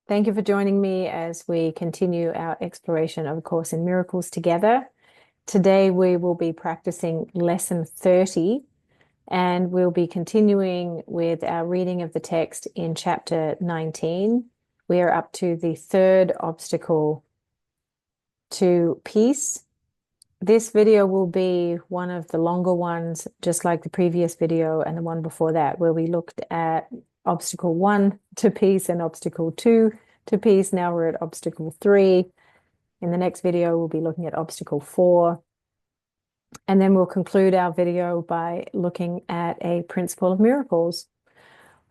Thank you for joining me as we continue our exploration of A Course in Miracles together. Today we will be practicing lesson 30, and we'll be continuing with our reading of the text in chapter 19. We are up to the third obstacle to peace. This video will be one of the longer ones, just like the previous video and the one before that, where we looked at obstacle 1 to peace and obstacle 2 to peace. Now we're at obstacle 3. In the next video, we'll be looking at obstacle 4. And then we'll conclude our video by looking at a principle of miracles.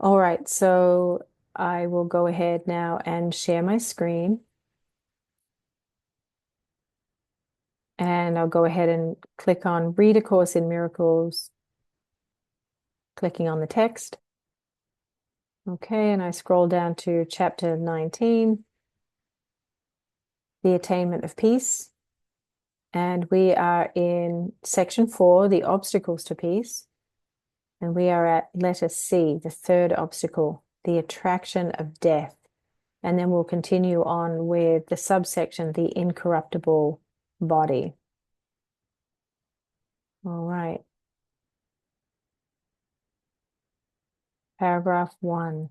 All right, so I will go ahead now and share my screen. And I'll go ahead and click on Read A Course in Miracles, clicking on the text. Okay, and I scroll down to chapter 19, The Attainment of Peace. And we are in section 4, the obstacles to peace. And we are at letter C, the third obstacle, the attraction of death. And then we'll continue on with the subsection, the incorruptible body. All right. Paragraph 1.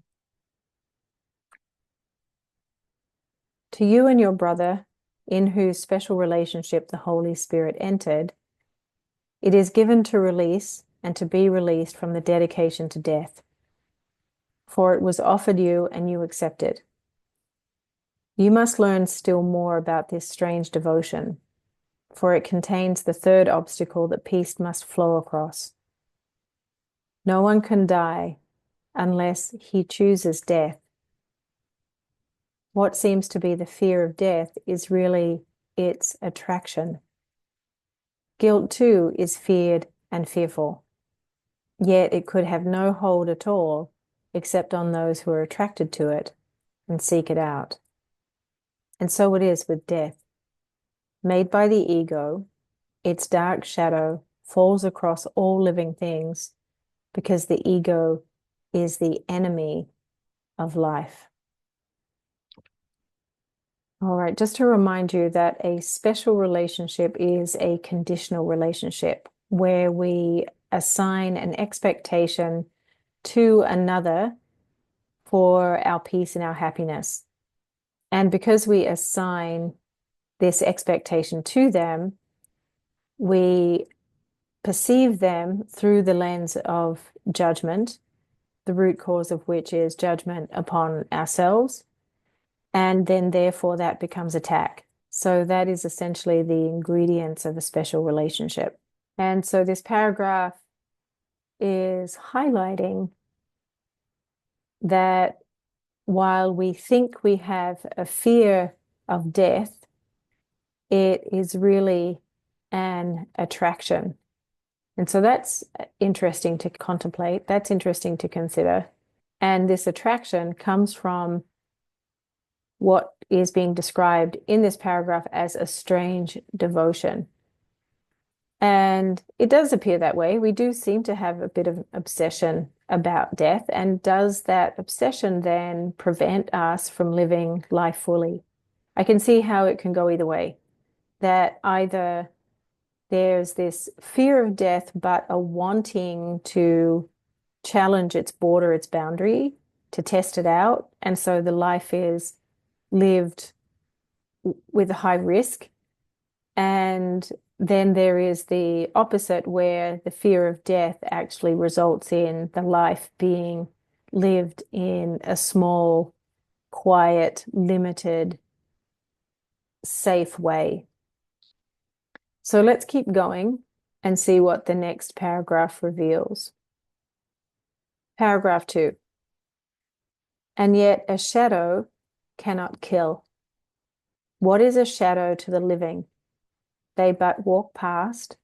To you and your brother, in whose special relationship the Holy Spirit entered, it is given to release and to be released from the dedication to death. For it was offered you and you accepted. You must learn still more about this strange devotion, for it contains the third obstacle that peace must flow across. No one can die unless he chooses death. What seems to be the fear of death is really its attraction. Guilt, too, is feared and fearful, yet it could have no hold at all except on those who are attracted to it and seek it out. And so it is with death. Made by the ego, its dark shadow falls across all living things because the ego is the enemy of life. All right, just to remind you that a special relationship is a conditional relationship where we assign an expectation to another for our peace and our happiness. And because we assign this expectation to them, we perceive them through the lens of judgment, the root cause of which is judgment upon ourselves. And then therefore that becomes attack. So that is essentially the ingredients of a special relationship. And so this paragraph is highlighting that while we think we have a fear of death, it is really an attraction. And so that's interesting to contemplate. That's interesting to consider. And this attraction comes from what is being described in this paragraph as a strange devotion. And it does appear that way. We do seem to have a bit of obsession about death. And does that obsession then prevent us from living life fully? I can see how it can go either way. That either there's this fear of death, but a wanting to challenge its border, its boundary, to test it out. And so the life is lived with a high risk. And then there is the opposite, where the fear of death actually results in the life being lived in a small, quiet, limited, safe way. So let's keep going and see what the next paragraph reveals. Paragraph 2. And yet a shadow cannot kill. What is a shadow to the living? They but walk past,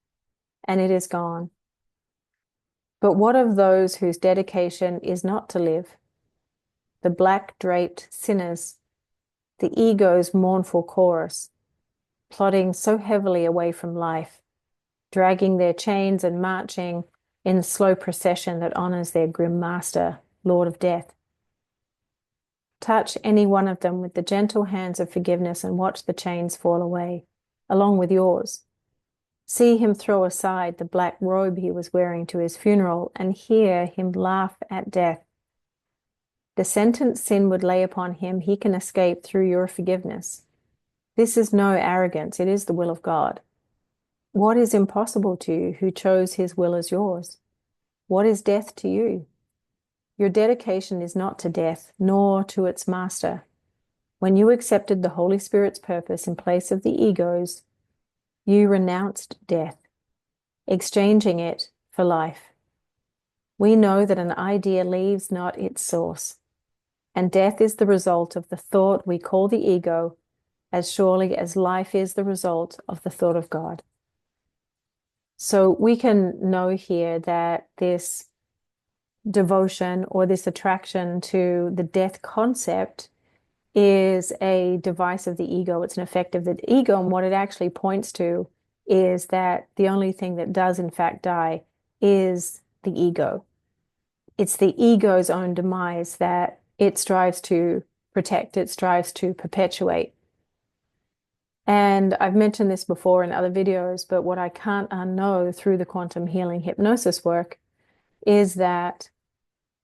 and it is gone. But what of those whose dedication is not to live? The black-draped sinners, the ego's mournful chorus, plodding so heavily away from life, dragging their chains and marching in slow procession that honors their grim master, Lord of Death. Touch any one of them with the gentle hands of forgiveness and watch the chains fall away, along with yours. See him throw aside the black robe he was wearing to his funeral and hear him laugh at death. The sentence sin would lay upon him, he can escape through your forgiveness. This is no arrogance, it is the will of God. What is impossible to you who chose his will as yours? What is death to you? Your dedication is not to death, nor to its master. When you accepted the Holy Spirit's purpose in place of the ego's, you renounced death, exchanging it for life. We know that an idea leaves not its source, and death is the result of the thought we call the ego, as surely as life is the result of the thought of God. So we can know here that this devotion or this attraction to the death concept is a device of the ego. It's an effect of the ego. And what it actually points to is that the only thing that does in fact die is the ego. It's the ego's own demise that it strives to protect, it strives to perpetuate. And I've mentioned this before in other videos, but what I can't unknow through the quantum healing hypnosis work is that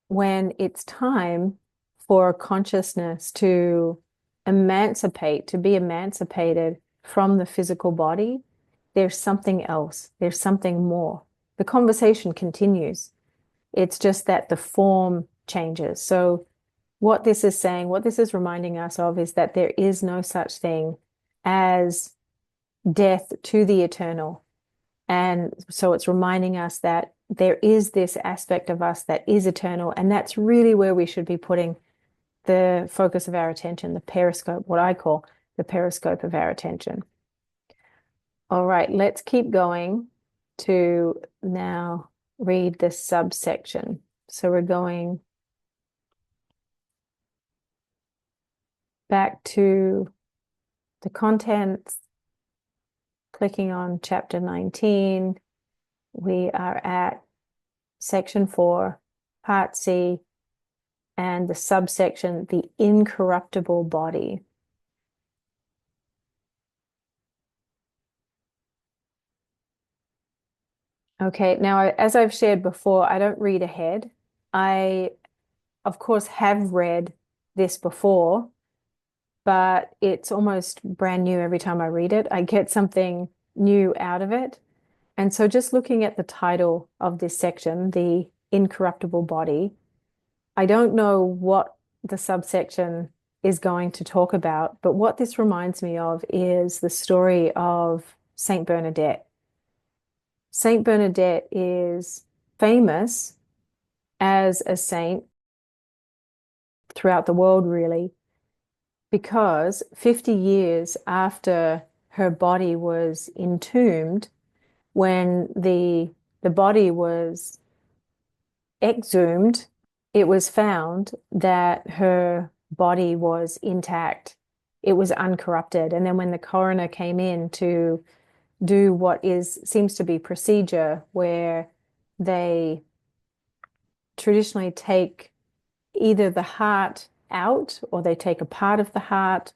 when it's time for consciousness to emancipate, to be emancipated from the physical body, there's something else, there's something more. The conversation continues. It's just that the form changes. So what this is saying, what this is reminding us of is that there is no such thing as death to the eternal. And so it's reminding us that there is this aspect of us that is eternal, and that's really where we should be putting the focus of our attention, the periscope, what I call the periscope of our attention. All right, let's keep going to now read this subsection. So we're going back to the contents, clicking on chapter 19. We are at section 4, part C, and the subsection, the incorruptible body. Okay, now as I've shared before, I don't read ahead. I, of course, have read this before, but it's almost brand new every time I read it. I get something new out of it. And so just looking at the title of this section, the incorruptible body, I don't know what the subsection is going to talk about, but what this reminds me of is the story of Saint Bernadette. Saint Bernadette is famous as a saint throughout the world, really, because 50 years after her body was entombed, when the body was exhumed, it was found that her body was intact. It was uncorrupted. And then when the coroner came in to do what seems to be procedure, where they traditionally take either the heart out or they take a part of the heart,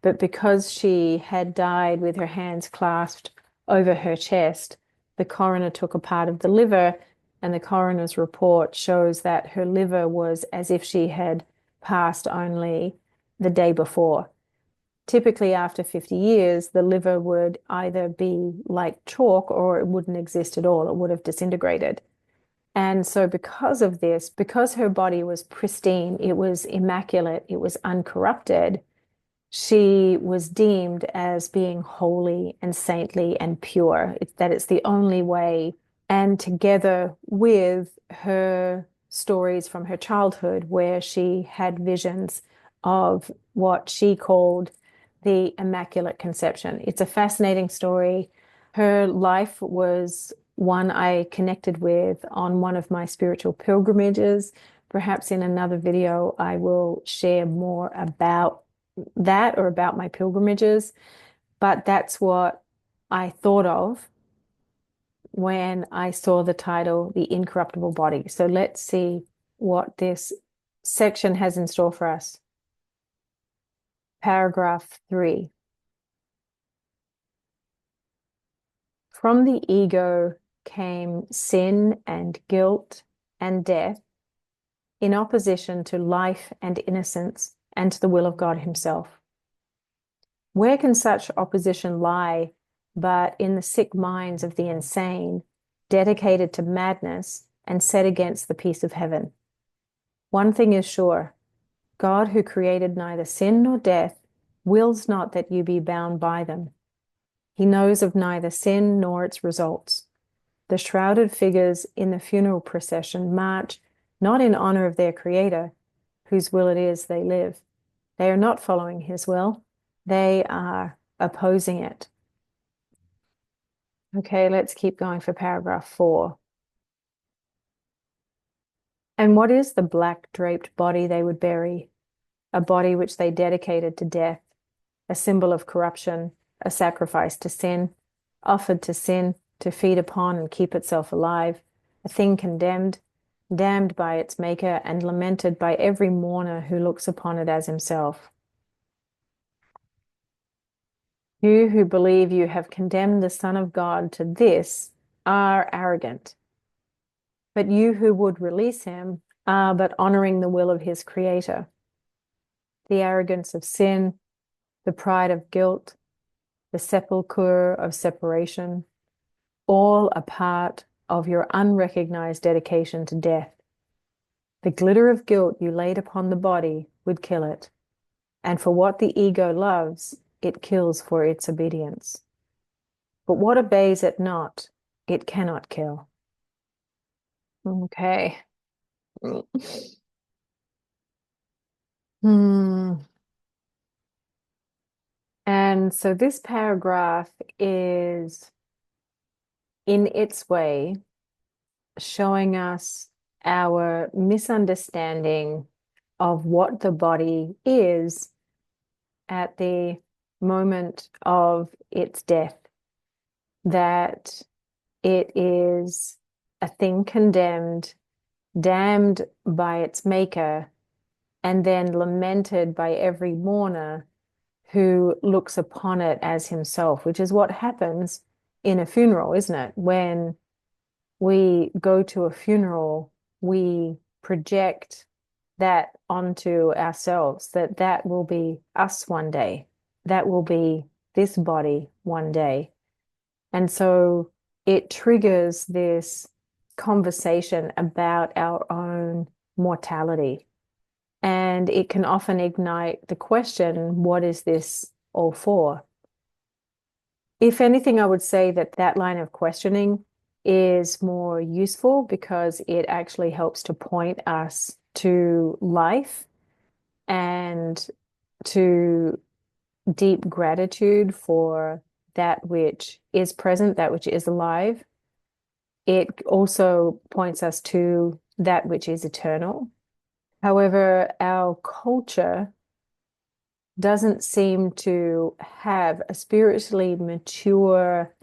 but because she had died with her hands clasped over her chest, the coroner took a part of the liver, and the coroner's report shows that her liver was as if she had passed only the day before. Typically, after 50 years, the liver would either be like chalk or it wouldn't exist at all. It would have disintegrated. And so because of this, because her body was pristine, it was immaculate, it was uncorrupted, she was deemed as being holy and saintly and pure. It's the only way. And together with her stories from her childhood, where she had visions of what she called the Immaculate Conception. It's a fascinating story. Her life was one I connected with on one of my spiritual pilgrimages. Perhaps in another video, I will share more about that or about my pilgrimages, but that's what I thought of when I saw the title, The Incorruptible Body. So let's see what this section has in store for us. Paragraph 3. From the ego came sin and guilt and death in opposition to life and innocence and to the will of God himself. Where can such opposition lie but in the sick minds of the insane, dedicated to madness and set against the peace of heaven? One thing is sure, God, who created neither sin nor death, wills not that you be bound by them. He knows of neither sin nor its results. The shrouded figures in the funeral procession march not in honor of their Creator, whose will it is they live. They are not following his will. They are opposing it. Okay, let's keep going for paragraph 4. And what is the black draped body they would bury? A body which they dedicated to death, a symbol of corruption, a sacrifice to sin, offered to sin, to feed upon and keep itself alive, a thing condemned, damned by its maker, and lamented by every mourner who looks upon it as himself. You who believe you have condemned the Son of God to this are arrogant. But you who would release him are but honoring the will of his Creator. The arrogance of sin, the pride of guilt, the sepulchre of separation, all a part of your unrecognized dedication to death. The glitter of guilt you laid upon the body would kill it, and for what the ego loves, it kills for its obedience. But what obeys it not, it cannot kill. Okay. And so this paragraph is, in its way, showing us our misunderstanding of what the body is at the moment of its death, that it is a thing condemned, damned by its maker, and then lamented by every mourner who looks upon it as himself, which is what happens in a funeral, isn't it? When we go to a funeral, we project that onto ourselves, that will be us one day. That will be this body one day. And so it triggers this conversation about our own mortality. And it can often ignite the question, what is this all for? If anything, I would say that that line of questioning is more useful because it actually helps to point us to life and to deep gratitude for that which is present, that which is alive. It also points us to that which is eternal. However, our culture doesn't seem to have a spiritually mature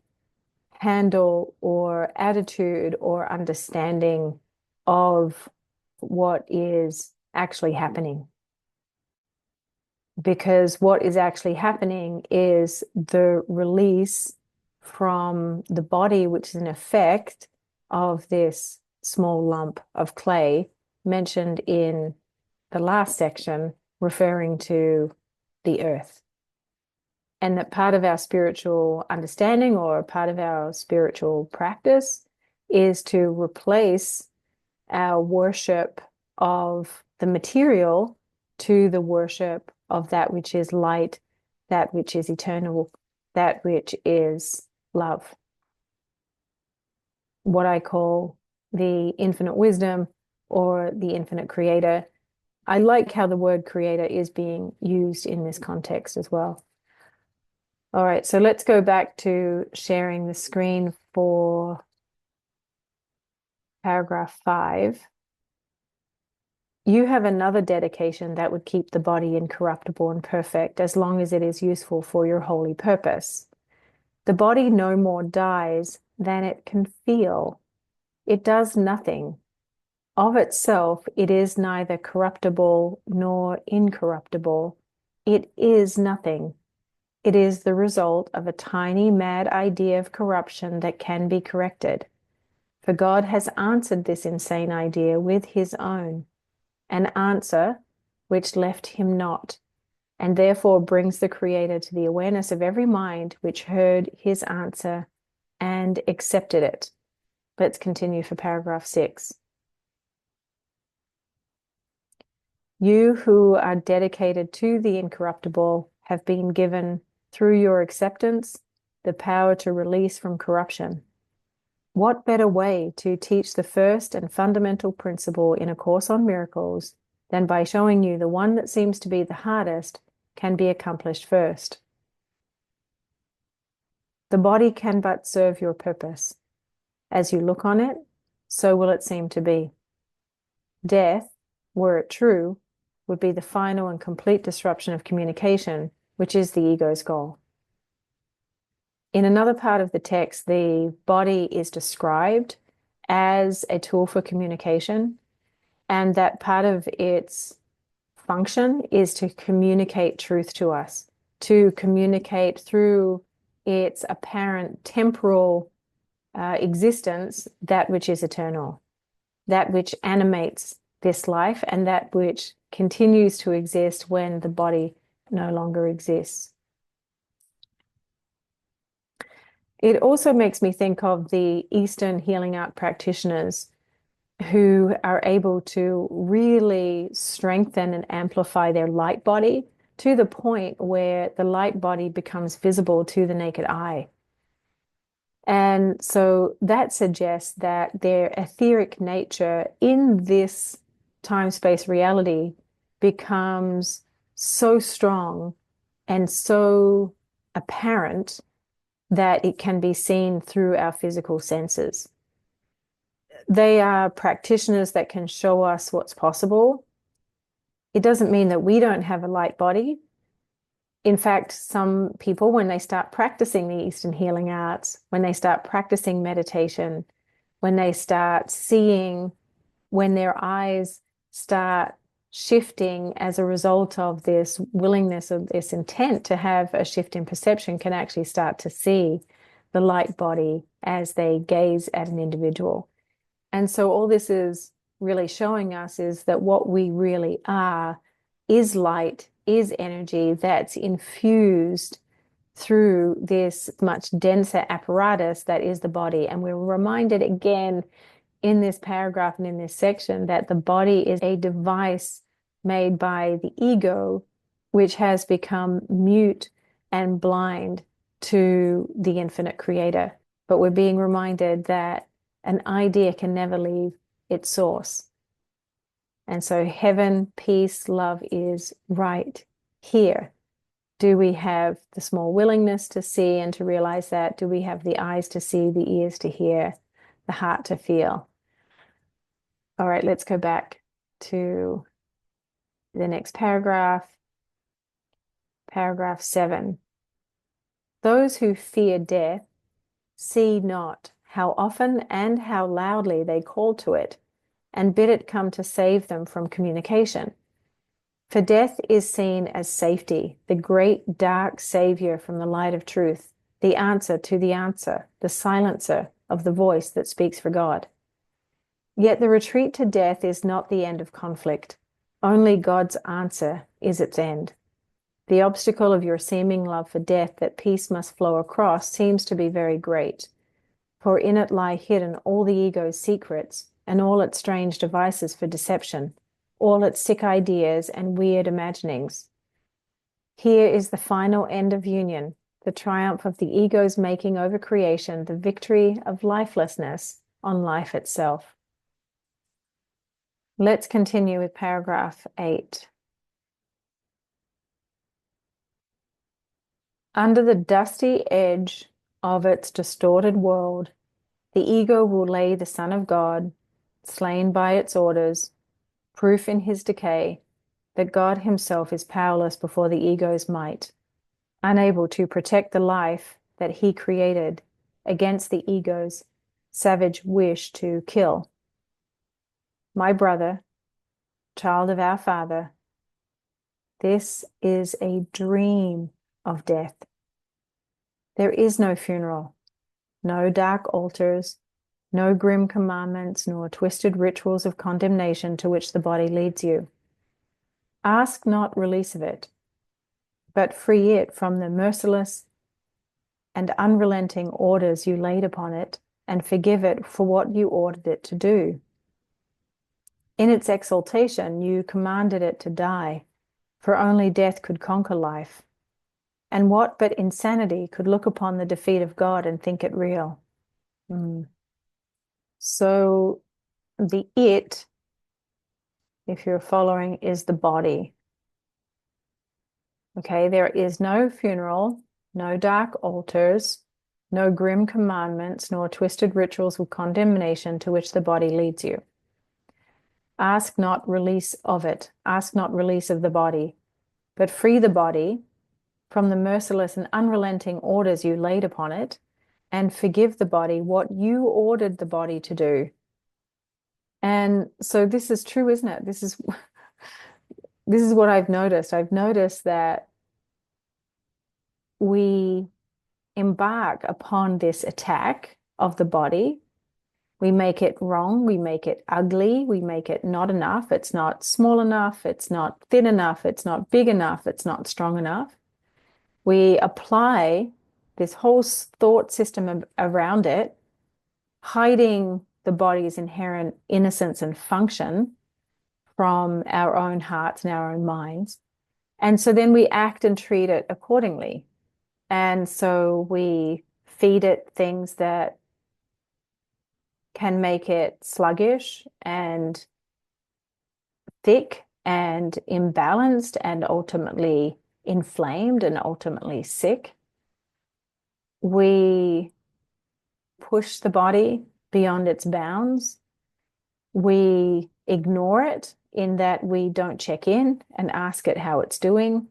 handle or attitude or understanding of what is actually happening. Because what is actually happening is the release from the body, which is an effect of this small lump of clay mentioned in the last section, referring to the earth. And that part of our spiritual understanding or part of our spiritual practice is to replace our worship of the material to the worship of that which is light, that which is eternal, that which is love. What I call the infinite wisdom or the infinite creator. I like how the word creator is being used in this context as well. All right, so let's go back to sharing the screen for paragraph 5. You have another dedication that would keep the body incorruptible and perfect as long as it is useful for your holy purpose. The body no more dies than it can feel. It does nothing. Of itself, it is neither corruptible nor incorruptible. it is nothing. It is the result of a tiny, mad idea of corruption that can be corrected. For God has answered this insane idea with his own, an answer which left him not, and therefore brings the Creator to the awareness of every mind which heard his answer and accepted it. Let's continue for paragraph 6. You who are dedicated to the incorruptible have been given, through your acceptance, the power to release from corruption. What better way to teach the first and fundamental principle in A Course on Miracles than by showing you the one that seems to be the hardest can be accomplished first? The body can but serve your purpose. As you look on it, so will it seem to be. Death, were it true, would be the final and complete disruption of communication, which is the ego's goal. In another part of the text, the body is described as a tool for communication, and that part of its function is to communicate truth to us, to communicate through its apparent temporal existence that which is eternal, that which animates this life, and that which continues to exist when the body no longer exists. It also makes me think of the Eastern healing art practitioners who are able to really strengthen and amplify their light body to the point where the light body becomes visible to the naked eye. And so that suggests that their etheric nature in this time-space reality becomes so strong and so apparent that it can be seen through our physical senses. They are practitioners that can show us what's possible. It doesn't mean that we don't have a light body. In fact, some people, when they start practicing the Eastern healing arts, when they start practicing meditation, when they start seeing, when their eyes start shifting as a result of this willingness, of this intent to have a shift in perception, can actually start to see the light body as they gaze at an individual. And so all this is really showing us is that what we really are is light, is energy that's infused through this much denser apparatus that is the body. And we're reminded again in this paragraph and in this section that the body is a device made by the ego, which has become mute and blind to the infinite creator. But we're being reminded that an idea can never leave its source. And so heaven, peace, love is right here. Do we have the small willingness to see and to realize that? Do we have the eyes to see, the ears to hear, the heart to feel? All right, let's go back to the next paragraph. Paragraph 7. Those who fear death see not how often and how loudly they call to it and bid it come to save them from communication. For death is seen as safety, the great dark savior from the light of truth, the answer to the answer, the silencer of the voice that speaks for God. Yet the retreat to death is not the end of conflict. Only God's answer is its end. The obstacle of your seeming love for death that peace must flow across seems to be very great, for in it lie hidden all the ego's secrets and all its strange devices for deception, all its sick ideas and weird imaginings. Here is the final end of union, the triumph of the ego's making over creation, the victory of lifelessness on life itself. Let's continue with paragraph 8. Under the dusty edge of its distorted world, the ego will lay the Son of God, slain by its orders, proof in his decay that God himself is powerless before the ego's might, unable to protect the life that he created against the ego's savage wish to kill. My brother, child of our Father, This is a dream of death. There is no funeral, no dark altars, no grim commandments, nor twisted rituals of condemnation to which the body leads you. Ask not release of it, but free it from the merciless and unrelenting orders you laid upon it, and forgive it for what you ordered it to do. In its exaltation, you commanded it to die, for only death could conquer life. And what but insanity could look upon the defeat of God and think it real? So the it, if you're following, is the body. Okay, there is no funeral, no dark altars, no grim commandments, nor twisted rituals of condemnation to which the body leads you. Ask not release of it, ask not release of the body, but free the body from the merciless and unrelenting orders you laid upon it, and forgive the body what you ordered the body to do. And so this is true, isn't it? This is what I've noticed. I've noticed that we embark upon this attack of the body. We make it wrong, we make it ugly, we make it not enough, it's not small enough, it's not thin enough, it's not big enough, it's not strong enough. We apply this whole thought system around it, hiding the body's inherent innocence and function from our own hearts and our own minds. And so then we act and treat it accordingly. And so we feed it things that can make it sluggish and thick and imbalanced and ultimately inflamed and ultimately sick. We push the body beyond its bounds. We ignore it in that we don't check in and ask it how it's doing.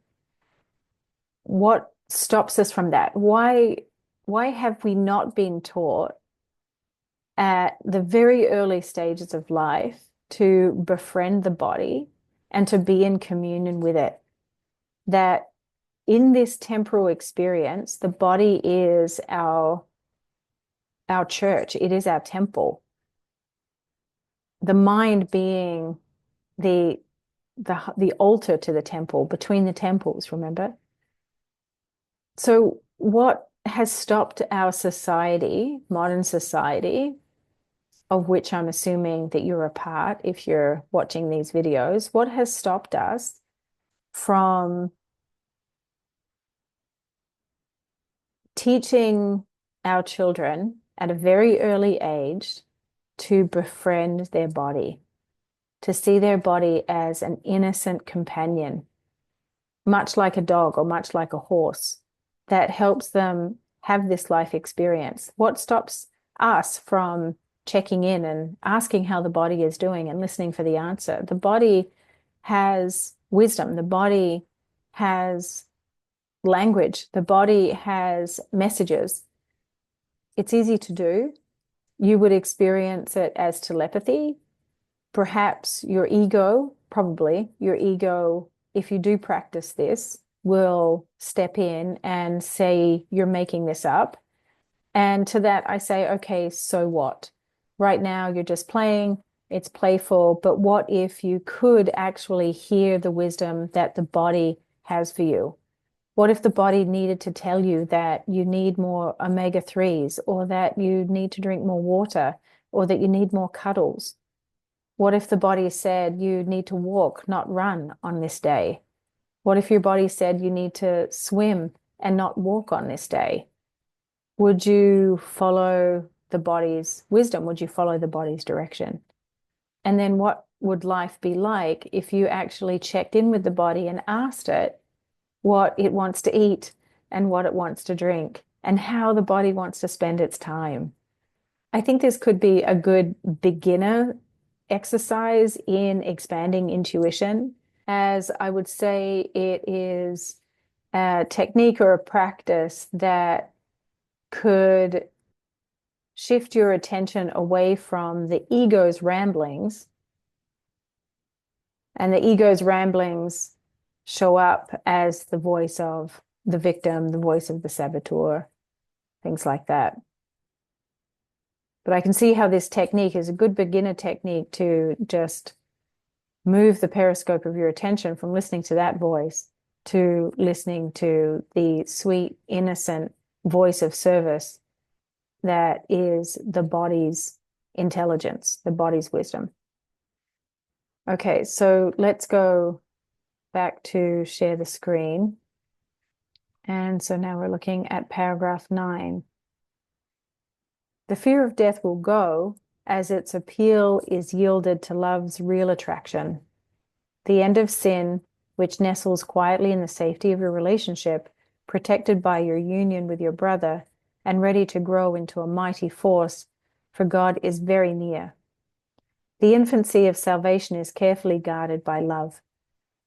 What stops us from that? Why have we not been taught at the very early stages of life to befriend the body and to be in communion with it? That in this temporal experience, the body is our church, it is our temple. The mind being the altar to the temple, between the temples, remember? So what has stopped our society, modern society, of which I'm assuming that you're a part if you're watching these videos, what has stopped us from teaching our children at a very early age to befriend their body, to see their body as an innocent companion, much like a dog or much like a horse, that helps them have this life experience? What stops us from checking in and asking how the body is doing and listening for the answer? The body has wisdom. The body has language. The body has messages. It's easy to do. You would experience it as telepathy. Perhaps your ego, probably your ego, if you do practice this, will step in and say, you're making this up. And to that I say, okay, so what? Right now you're just playing, it's playful, but what if you could actually hear the wisdom that the body has for you? What if the body needed to tell you that you need more omega-3s, or that you need to drink more water, or that you need more cuddles? What if the body said you need to walk, not run on this day? What if your body said you need to swim and not walk on this day? Would you follow the body's wisdom? Would you follow the body's direction? And then what would life be like if you actually checked in with the body and asked it what it wants to eat and what it wants to drink and how the body wants to spend its time? I think this could be a good beginner exercise in expanding intuition, as I would say it is a technique or a practice that could shift your attention away from the ego's ramblings. And the ego's ramblings show up as the voice of the victim, the voice of the saboteur, things like that. But I can see how this technique is a good beginner technique to just move the periscope of your attention from listening to that voice to listening to the sweet, innocent voice of service that is the body's intelligence, the body's wisdom. Okay, so let's go back to share the screen. And so now we're looking at paragraph 9. The fear of death will go as its appeal is yielded to love's real attraction. The end of sin, which nestles quietly in the safety of your relationship, protected by your union with your brother, and ready to grow into a mighty force, for God is very near. The infancy of salvation is carefully guarded by love,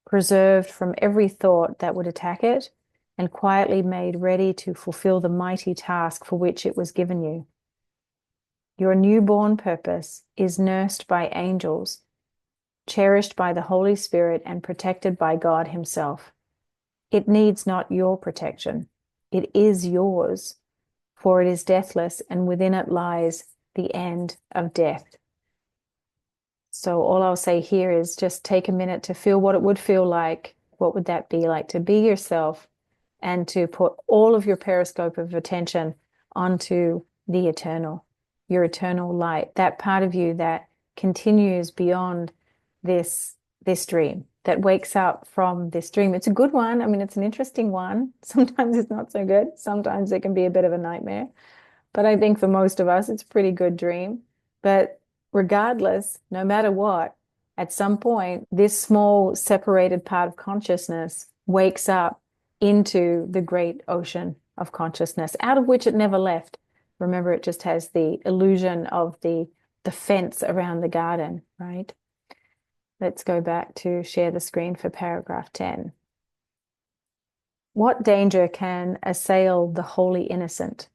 preserved from every thought that would attack it, and quietly made ready to fulfill the mighty task for which it was given you. Your newborn purpose is nursed by angels, cherished by the Holy Spirit, and protected by God Himself. It needs not your protection. It is yours, for it is deathless, and within it lies the end of death. So all I'll say here is just take a minute to feel what it would feel like. What would that be like to be yourself and to put all of your periscope of attention onto the eternal, your eternal light, that part of you that continues beyond this dream, that wakes up from this dream. It's a good one. I mean, it's an interesting one. Sometimes it's not so good. Sometimes it can be a bit of a nightmare. But I think for most of us, it's a pretty good dream. But regardless, no matter what, at some point, this small separated part of consciousness wakes up into the great ocean of consciousness, out of which it never left. Remember, it just has the illusion of the fence around the garden, right? Let's go back to share the screen for paragraph 10. What danger can assail the wholly innocent?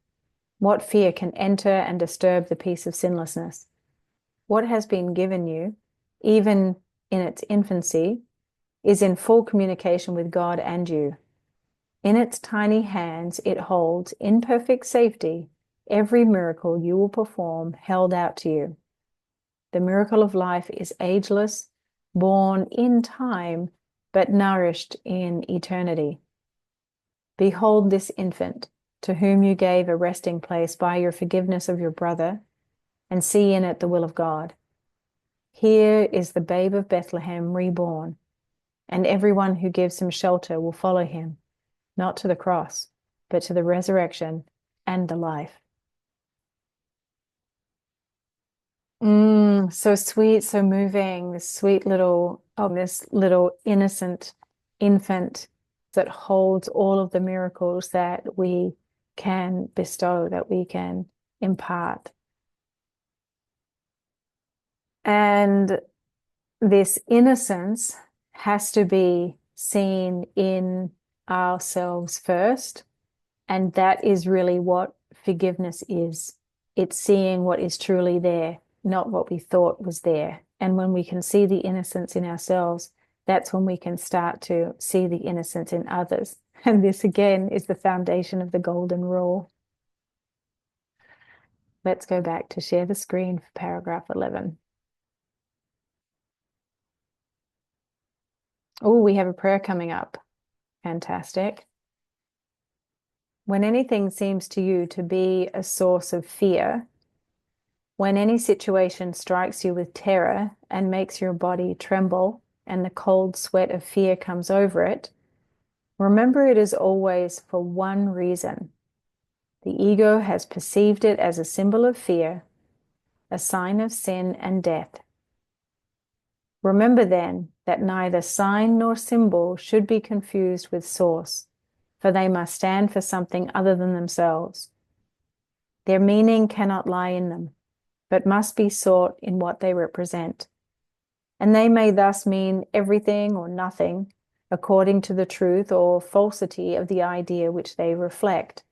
What fear can enter and disturb the peace of sinlessness? What has been given you, even in its infancy, is in full communication with God and you. In its tiny hands, it holds in perfect safety every miracle you will perform held out to you. The miracle of life is ageless, born in time, but nourished in eternity. Behold this infant, to whom you gave a resting place by your forgiveness of your brother, and see in it the will of God. Here is the babe of Bethlehem reborn, and everyone who gives him shelter will follow him, not to the cross, but to the resurrection and the life. So sweet, so moving, this sweet little, this little innocent infant that holds all of the miracles that we can bestow, that we can impart. And this innocence has to be seen in ourselves first. And that is really what forgiveness is. It's seeing what is truly there, not what we thought was there. And when we can see the innocence in ourselves, that's when we can start to see the innocence in others. And this again is the foundation of the golden rule. Let's go back to share the screen for paragraph 11. Oh, we have a prayer coming up. Fantastic. When anything seems to you to be a source of fear, when any situation strikes you with terror and makes your body tremble and the cold sweat of fear comes over it, remember it is always for one reason. The ego has perceived it as a symbol of fear, a sign of sin and death. Remember then that neither sign nor symbol should be confused with source, for they must stand for something other than themselves. Their meaning cannot lie in them, but must be sought in what they represent. And they may thus mean everything or nothing, according to the truth or falsity of the idea which they reflect.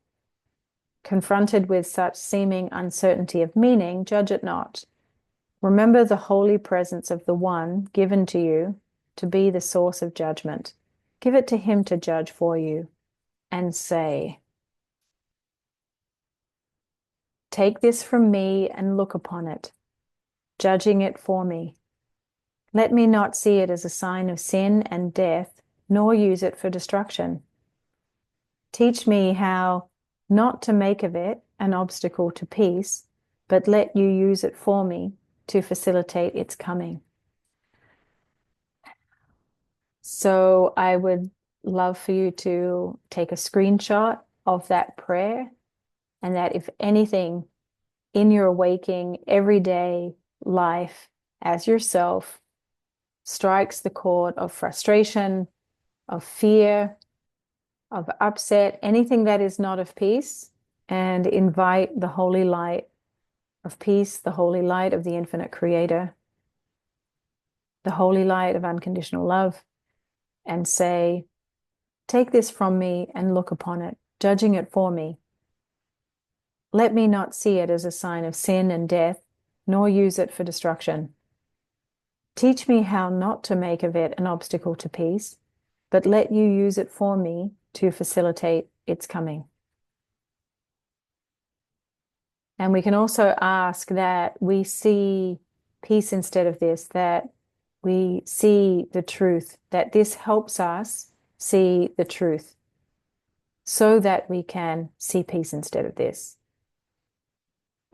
Confronted with such seeming uncertainty of meaning, judge it not. Remember the holy presence of the One given to you to be the source of judgment, Give it to him to judge for you and say, take this from me and look upon it, judging it for me. Let me not see it as a sign of sin and death, nor use it for destruction. Teach me how not to make of it an obstacle to peace, but let you use it for me to facilitate its coming. So I would love for you to take a screenshot of that prayer, and that if anything in your waking everyday life as yourself strikes the chord of frustration, of fear, of upset, anything that is not of peace, and invite the holy light of peace, the holy light of the infinite creator, the holy light of unconditional love, and say, take this from me and look upon it, judging it for me. Let me not see it as a sign of sin and death, nor use it for destruction. Teach me how not to make of it an obstacle to peace, but let you use it for me to facilitate its coming. And we can also ask that we see peace instead of this, that we see the truth, that this helps us see the truth so that we can see peace instead of this.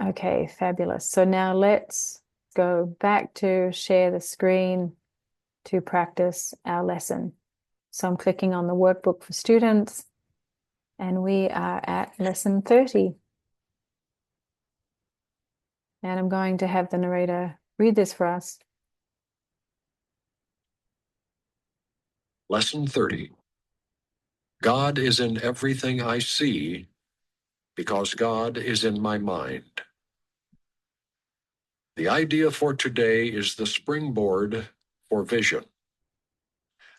Okay, fabulous. So now let's go back to share the screen to practice our lesson. So I'm clicking on the workbook for students, and we are at lesson 30. And I'm going to have the narrator read this for us. Lesson 30. God is in everything I see because God is in my mind. The idea for today is the springboard for vision.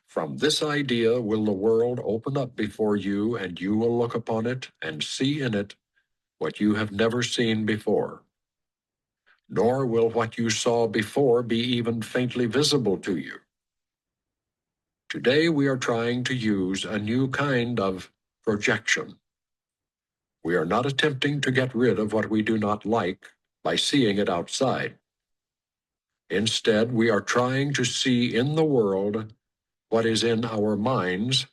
From this idea will the world open up before you, and you will look upon it and see in it what you have never seen before. Nor will what you saw before be even faintly visible to you. Today we are trying to use a new kind of projection. We are not attempting to get rid of what we do not like by seeing it outside. Instead, we are trying to see in the world what is in our minds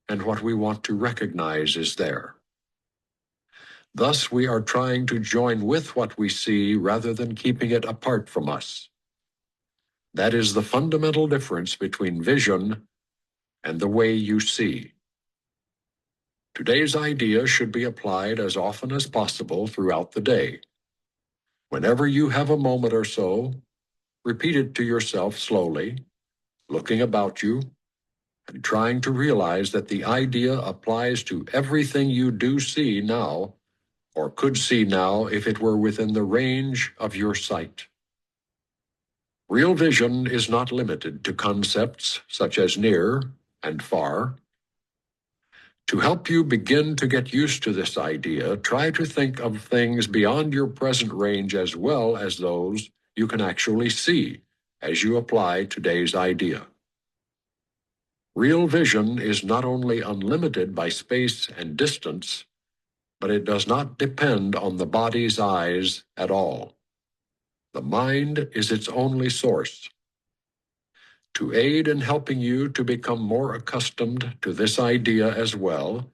and what we want to recognize is there. Thus, we are trying to join with what we see rather than keeping it apart from us. That is the fundamental difference between vision and the way you see. Today's idea should be applied as often as possible throughout the day. Whenever you have a moment or so, repeat it to yourself slowly, looking about you, and trying to realize that the idea applies to everything you do see now, or could see now if it were within the range of your sight. Real vision is not limited to concepts such as near and far. To help you begin to get used to this idea, try to think of things beyond your present range as well as those you can actually see as you apply today's idea. Real vision is not only unlimited by space and distance, but it does not depend on the body's eyes at all. The mind is its only source. To aid in helping you to become more accustomed to this idea as well,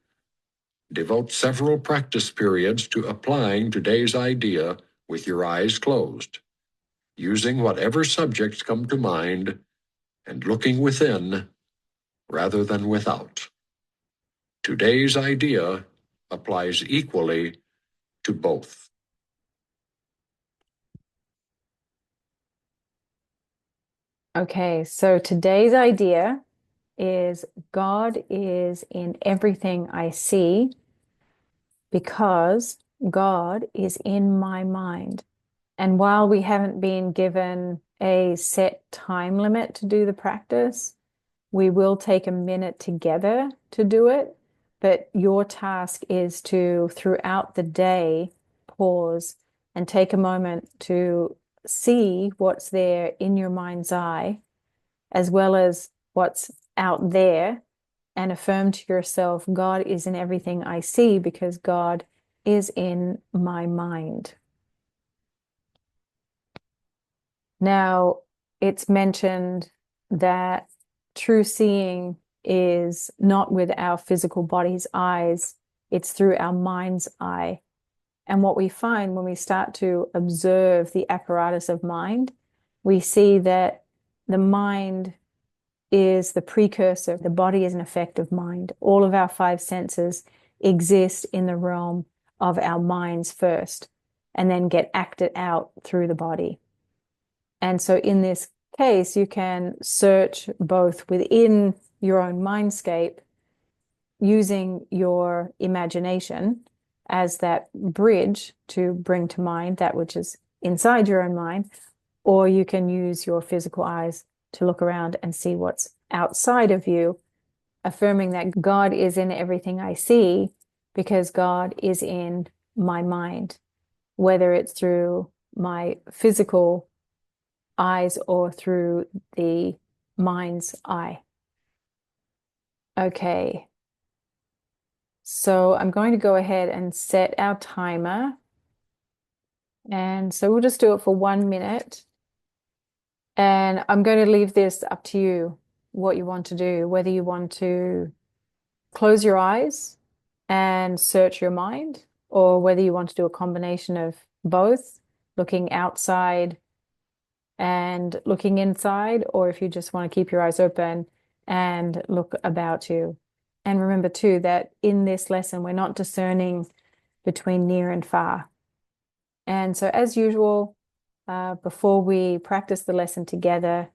devote several practice periods to applying today's idea with your eyes closed, using whatever subjects come to mind and looking within rather than without. Today's idea applies equally to both. Okay, so today's idea is God is in everything I see because God is in my mind. And while we haven't been given a set time limit to do the practice, we will take a minute together to do it. But your task is to, throughout the day, pause and take a moment to see what's there in your mind's eye, as well as what's out there and affirm to yourself, God is in everything I see because God is in my mind. Now, it's mentioned that true seeing is not with our physical body's eyes, it's through our mind's eye. And what we find when we start to observe the apparatus of mind, we see that the mind is the precursor. The body is an effect of mind. All of our five senses exist in the realm of our minds first, and then get acted out through the body. And so in this case, you can search both within your own mindscape using your imagination as that bridge to bring to mind that which is inside your own mind, or you can use your physical eyes to look around and see what's outside of you, affirming that God is in everything I see because God is in my mind, whether it's through my physical eyes or through the mind's eye. Okay. So I'm going to go ahead and set our timer. And so we'll just do it for 1 minute. And I'm going to leave this up to you, what you want to do, whether you want to close your eyes and search your mind, or whether you want to do a combination of both, looking outside and looking inside, or if you just want to keep your eyes open and look about you. And remember too that in this lesson, we're not discerning between near and far. And so as usual, before we practice the lesson together,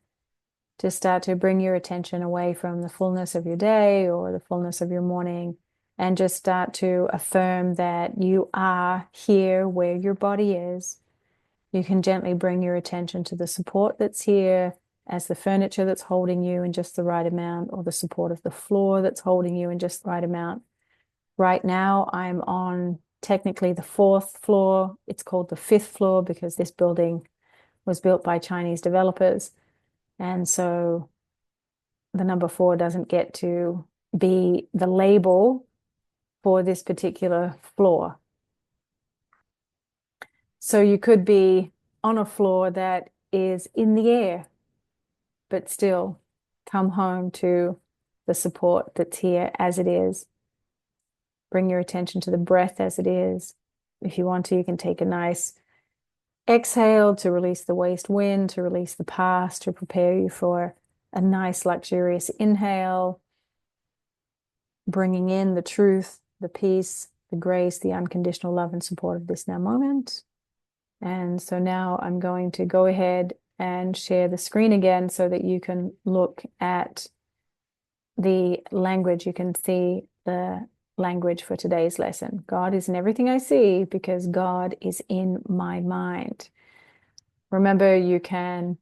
to start to bring your attention away from the fullness of your day or the fullness of your morning, and just start to affirm that you are here where your body is. You can gently bring your attention to the support that's here as the furniture that's holding you in just the right amount, or the support of the floor that's holding you in just the right amount. Right now, I'm on technically the 4th floor. It's called the 5th floor because this building was built by Chinese developers. And so the number 4 doesn't get to be the label for this particular floor. So you could be on a floor that is in the air, but still come home to the support that's here as it is. Bring your attention to the breath as it is. If you want to, you can take a nice exhale to release the waste wind, to release the past, to prepare you for a nice, luxurious inhale, bringing in the truth, the peace, the grace, the unconditional love and support of this now moment. And so now I'm going to go ahead and share the screen again so that you can look at the language. You can see the language for today's lesson. God is in everything I see because God is in my mind. Remember, you can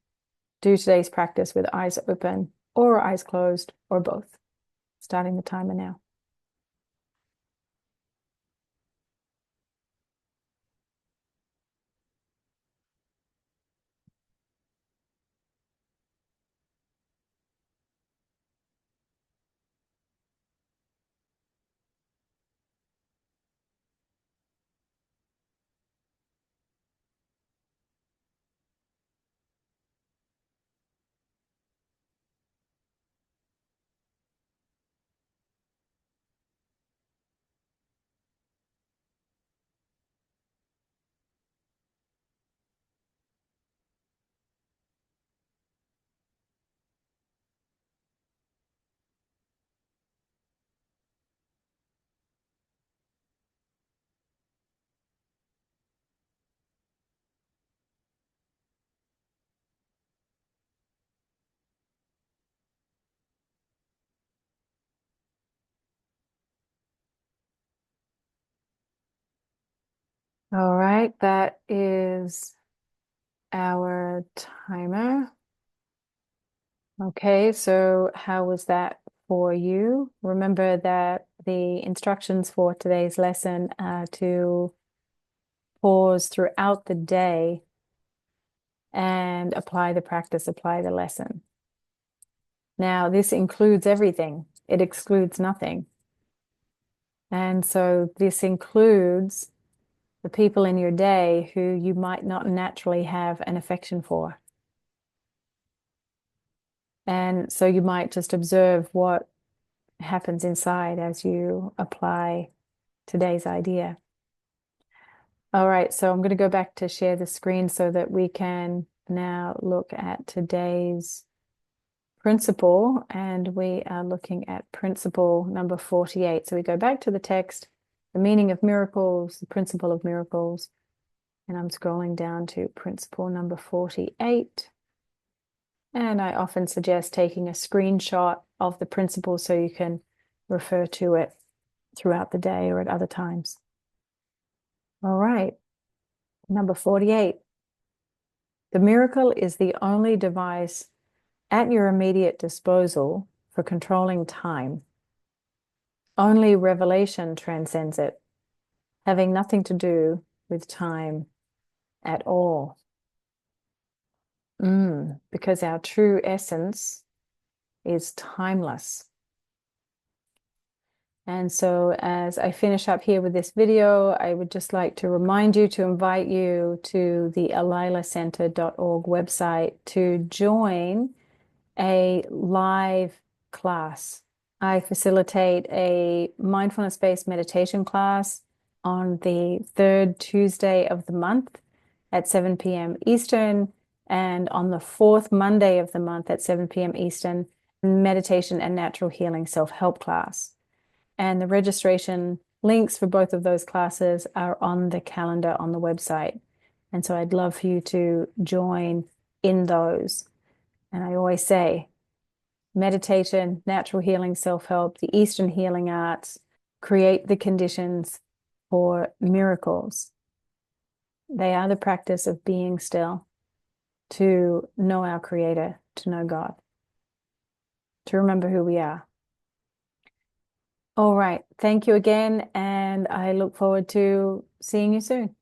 do today's practice with eyes open or eyes closed or both. Starting the timer now. All right, that is our timer. Okay, so how was that for you? Remember that the instructions for today's lesson are to pause throughout the day and apply the practice, apply the lesson. Now, this includes everything. It excludes nothing. And so this includes the people in your day who you might not naturally have an affection for. And so you might just observe what happens inside as you apply today's idea. All right, so I'm going to go back to share the screen so that we can now look at today's principle, and we are looking at principle number 48. So we go back to the text, the meaning of miracles, the principle of miracles, and I'm scrolling down to principle number 48. And I often suggest taking a screenshot of the principle so you can refer to it throughout the day or at other times. All right, number 48. The miracle is the only device at your immediate disposal for controlling time. Only revelation transcends it, having nothing to do with time at all. Because our true essence is timeless. And so as I finish up here with this video, I would just like to remind you to invite you to the alilacenter.org website to join a live class. I facilitate a mindfulness-based meditation class on the third Tuesday of the month at 7 p.m. Eastern, and on the fourth Monday of the month at 7 p.m. Eastern, meditation and natural healing self-help class. And the registration links for both of those classes are on the calendar on the website. And so I'd love for you to join in those. And I always say, meditation, natural healing, self-help, the Eastern healing arts create the conditions for miracles. They are the practice of being still, to know our Creator, to know God, to remember who we are. All right. Thank you again, and I look forward to seeing you soon.